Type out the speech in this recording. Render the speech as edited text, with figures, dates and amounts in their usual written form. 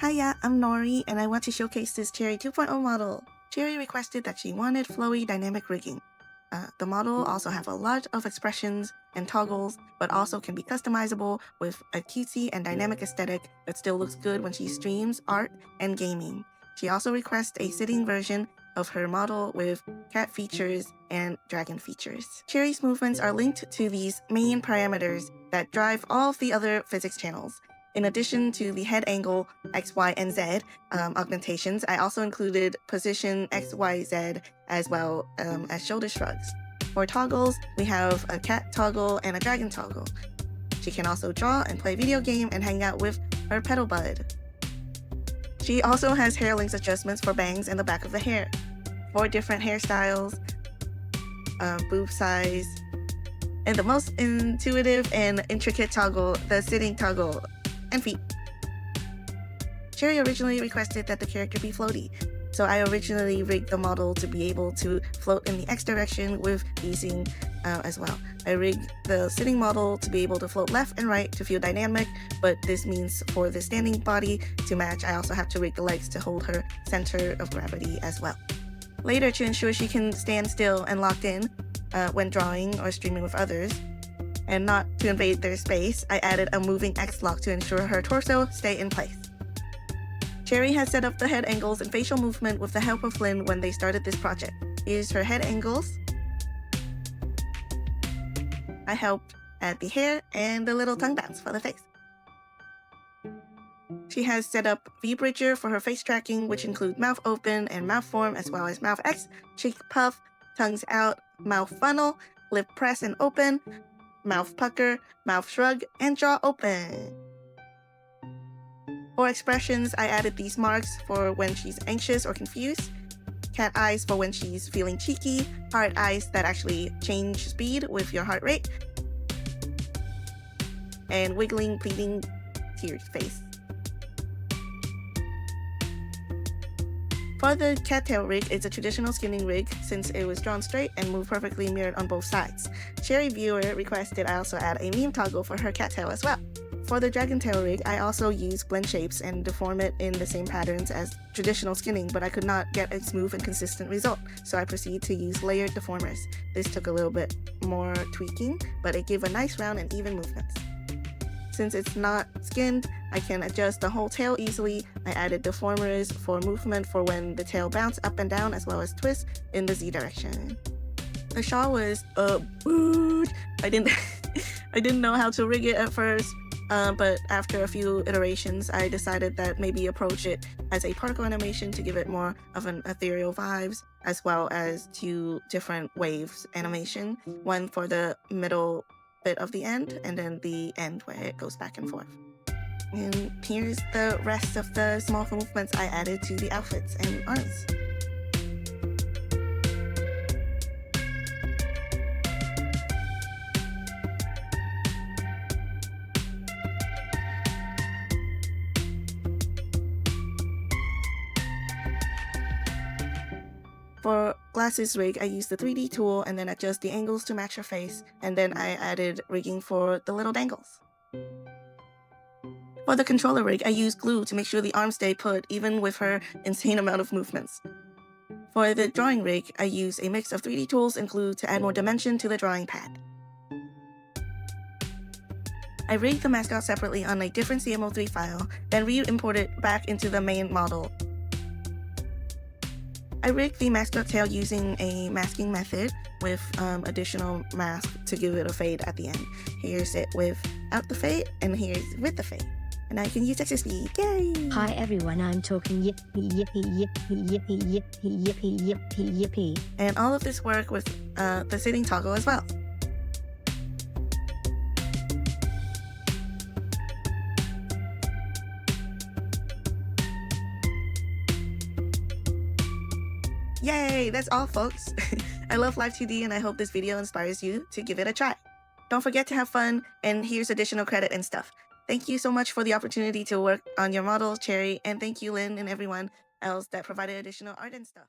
Hiya, I'm Noiri, and I want to showcase this Cheriy 2.0 model. Cheriy requested that she wanted flowy dynamic rigging. The model also have a lot of expressions and toggles, but also can be customizable with a cutesy and dynamic aesthetic that still looks good when she streams, art, and gaming. She also requests a sitting version of her model with cat features and dragon features. Cheriy's movements are linked to these main parameters that drive all of the other physics channels. In addition to the head angle X, Y, and Z augmentations, I also included position X, Y, Z as well as shoulder shrugs. For toggles, we have a cat toggle and a dragon toggle. She can also draw and play video game and hang out with her pedal bud. She also has hair length adjustments for bangs and the back of the hair, 4 different hairstyles, boob size, and the most intuitive and intricate toggle, the sitting toggle, and feet. Cheriy originally requested that the character be floaty, so I originally rigged the model to be able to float in the X direction with easing as well. I rigged the sitting model to be able to float left and right to feel dynamic, but this means for the standing body to match, I also have to rig the legs to hold her center of gravity as well. Later, to ensure she can stand still and locked in when drawing or streaming with others, and not to invade their space, I added a moving X lock to ensure her torso stay in place. Cheriy has set up the head angles and facial movement with the help of Lynn when they started this project. Here's her head angles. I helped add the hair and the little tongue bounce for the face. She has set up V-Bridger for her face tracking, which include mouth open and mouth form, as well as mouth X, cheek puff, tongues out, mouth funnel, lip press and open, mouth pucker, mouth shrug, and jaw open. For expressions, I added these marks for when she's anxious or confused, cat eyes for when she's feeling cheeky, heart eyes that actually change speed with your heart rate, and wiggling, pleading, tear face. For the cattail rig, it's a traditional skinning rig since it was drawn straight and moved perfectly mirrored on both sides. Cheriy viewer requested I also add a meme toggle for her cattail as well. For the dragon tail rig, I also use blend shapes and deform it in the same patterns as traditional skinning, but I could not get a smooth and consistent result, so I proceeded to use layered deformers. This took a little bit more tweaking, but it gave a nice round and even movements. Since it's not skinned, I can adjust the whole tail easily. I added deformers for movement for when the tail bounce up and down, as well as twist in the Z direction. The shawl was a boot. I didn't know how to rig it at first, but after a few iterations, I decided that maybe approach it as a particle animation to give it more of an ethereal vibes, as well as 2 different waves animation, one for the middle bit of the end, and then the end where it goes back and forth. And here's the rest of the small movements I added to the outfits and arms. For glasses rig, I used the 3D tool and then adjust the angles to match her face, and then I added rigging for the little dangles. For the controller rig, I used glue to make sure the arms stay put even with her insane amount of movements. For the drawing rig, I used a mix of 3D tools and glue to add more dimension to the drawing pad. I rigged the mascot separately on a different CMO3 file, then re-imported back into the main model. I rigged the mascot tail using a masking method with additional mask to give it a fade at the end. Here's it without the fade, and here's with the fade. And I can use extra speed. Yay! Hi everyone, I'm talking yippee yippee yippee yippee yippee yippee yippee yippee. And all of this work with the sitting toggle as well. Yay! That's all, folks. I love Live 2D and I hope this video inspires you to give it a try. Don't forget to have fun, and here's additional credit and stuff. Thank you so much for the opportunity to work on your model, Cheriy, and thank you, Lynn, and everyone else that provided additional art and stuff.